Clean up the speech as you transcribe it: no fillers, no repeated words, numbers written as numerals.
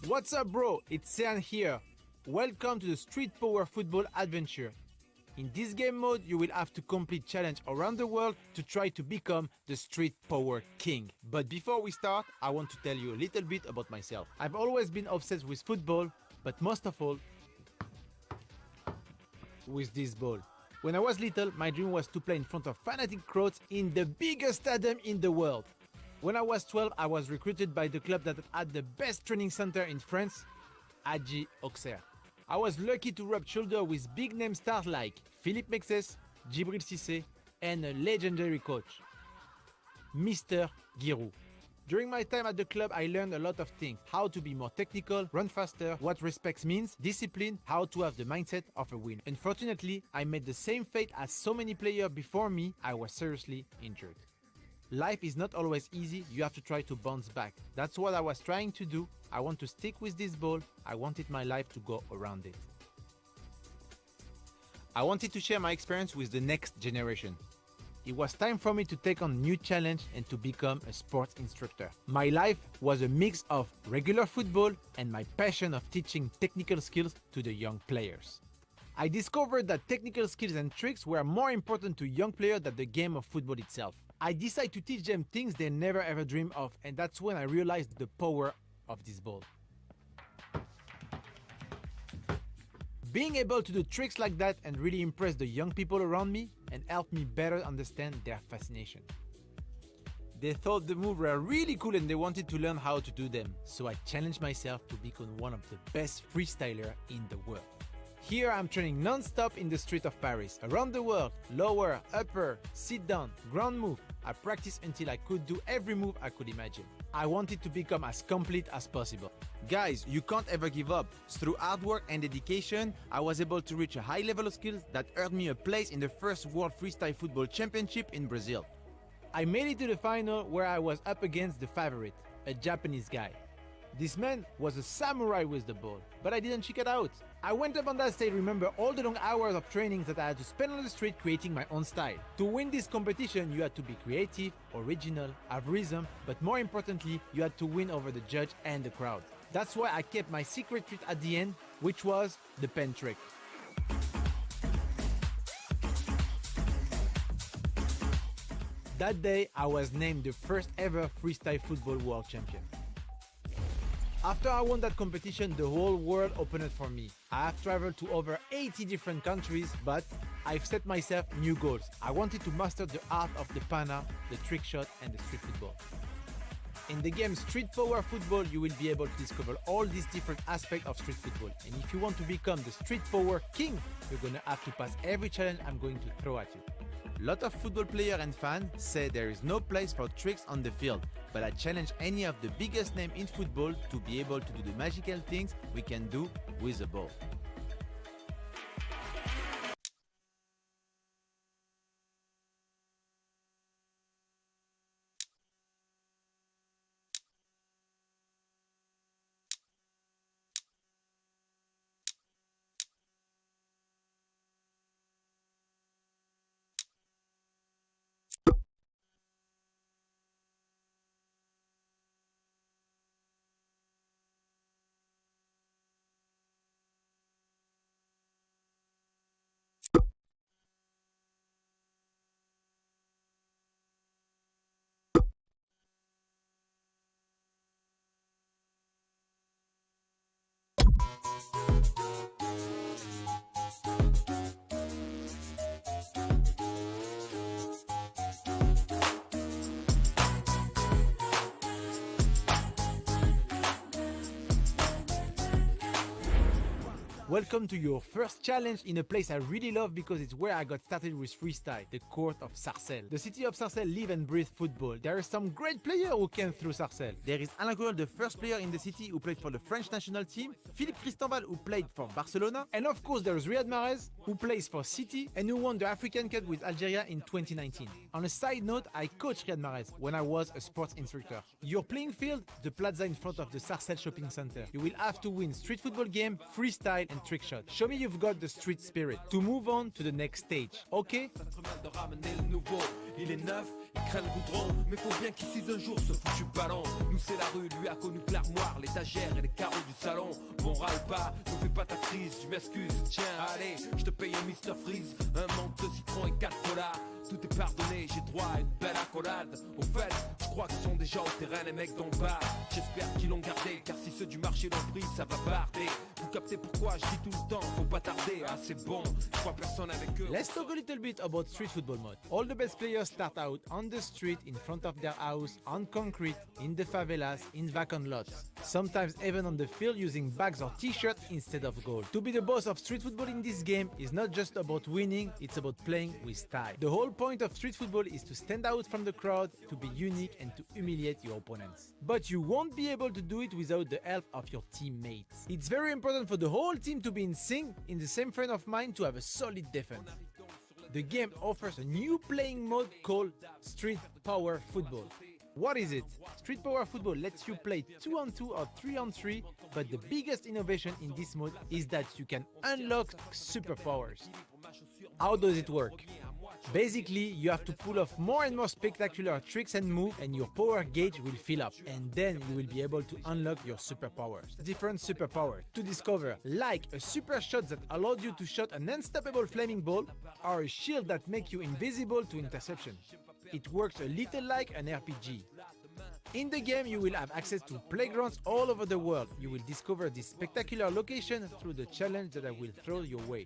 What's up, bro? It's Sean here. Welcome to the Street Power Football Adventure. In this game mode, you will have to complete challenge around the world to try to become the Street Power King. But before we start, I want to tell you a little bit about myself. I've always been obsessed with football, but most of all, with this ball. When I was little, my dream was to play in front of fanatic crowds in the biggest stadium in the world. When I was 12, I was recruited by the club that had the best training center in France, AG Auxerre. I was lucky to rub shoulders with big name stars like Philippe Mexes, Djibril Cissé, and a legendary coach, Mr. Giroud. During my time at the club, I learned a lot of things. How to be more technical, run faster, what respect means, discipline, how to have the mindset of a winner. Unfortunately, I made the same fate as so many players before me. I was seriously injured. Life is not always easy, you have to try to bounce back. That's what I was trying to do. I want to stick with this ball. I wanted my life to go around it. I wanted to share my experience with the next generation. It was time for me to take on a new challenge and to become a sports instructor. My life was a mix of regular football and my passion of teaching technical skills to the young players. I discovered that technical skills and tricks were more important to young players than the game of football itself. I decided to teach them things they never ever dreamed of, and that's when I realized the power of this ball. Being able to do tricks like that and really impress the young people around me and help me better understand their fascination. They thought the moves were really cool and they wanted to learn how to do them, so I challenged myself to become one of the best freestylers in the world. Here I'm training non-stop in the street of Paris, around the world, lower, upper, sit down, ground move. I practiced until I could do every move I could imagine. I wanted to become as complete as possible. Guys, you can't ever give up. Through hard work and dedication, I was able to reach a high level of skills that earned me a place in the first World Freestyle Football Championship in Brazil. I made it to the final where I was up against the favorite, a Japanese guy. This man was a samurai with the ball, but I didn't check it out. I went up on that stage, remember all the long hours of training that I had to spend on the street creating my own style. To win this competition, you had to be creative, original, have rhythm, but more importantly, you had to win over the judge and the crowd. That's why I kept my secret trick at the end, which was the pen trick. That day, I was named the first ever freestyle football world champion. After I won that competition, the whole world opened for me. I have traveled to over 80 different countries, but I've set myself new goals. I wanted to master the art of the pana, the trick shot, and the street football. In the game Street Power Football, you will be able to discover all these different aspects of street football. And if you want to become the Street Power King, you're gonna have to pass every challenge I'm going to throw at you. A lot of football players and fans say there is no place for tricks on the field, but I challenge any of the biggest names in football to be able to do the magical things we can do with the ball. Welcome to your first challenge in a place I really love because it's where I got started with freestyle, the court of Sarcelles. The city of Sarcelles live and breathe football. There are some great players who came through Sarcelles. There is Alain Goyol, the first player in the city who played for the French national team, Philippe Cristanval who played for Barcelona, and of course there is Riyad Mahrez who plays for City and who won the African Cup with Algeria in 2019. On a side note, I coached Riyad Mahrez when I was a sports instructor. Your playing field, the plaza in front of the Sarcelles shopping center. You will have to win street football game, freestyle, and trick shots. Show me you've got the street spirit to move on to the next stage, okay? Il est neuf, il craint le goudron, mais faut bien qu'il s'use un jour ce foutu ballon. Nous c'est la rue, lui a connu que l'armoire, l'étagère et les carreaux du salon. Bon râle pas, ne fais pas ta crise, je m'excuse. Tiens, allez, je te paye un Mr Freeze, un manque de citron et 4 dollars. Tout est pardonné, j'ai droit à une belle accolade. Au fait, je crois qu'ils sont déjà au terrain les mecs d'en bas. J'espère qu'ils l'ont gardé, car si ceux du marché l'ont pris, ça va barder. Vous captez pourquoi je dis tout le temps, faut pas tarder. Ah c'est bon, je crois personne avec eux. Let's talk a little bit about street football mode. All the best players start out on the street, in front of their house, on concrete, in the favelas, in vacant lots. Sometimes even on the field using bags or t-shirts instead of goal. To be the boss of street football in this game is not just about winning, it's about playing with style. The whole point of street football is to stand out from the crowd, to be unique and to humiliate your opponents. But you won't be able to do it without the help of your teammates. It's very important for the whole team to be in sync, in the same frame of mind, to have a solid defense. The game offers a new playing mode called Street Power Football. What is it? Street Power Football lets you play 2-on-2 or 3-on-3, but the biggest innovation in this mode is that you can unlock superpowers. How does it work? Basically, you have to pull off more and more spectacular tricks and moves, and your power gauge will fill up, and then you will be able to unlock your superpowers. Different superpowers to discover, like a super shot that allowed you to shoot an unstoppable flaming ball, or a shield that makes you invisible to interception. It works a little like an RPG. In the game, you will have access to playgrounds all over the world. You will discover this spectacular location through the challenge that I will throw your way.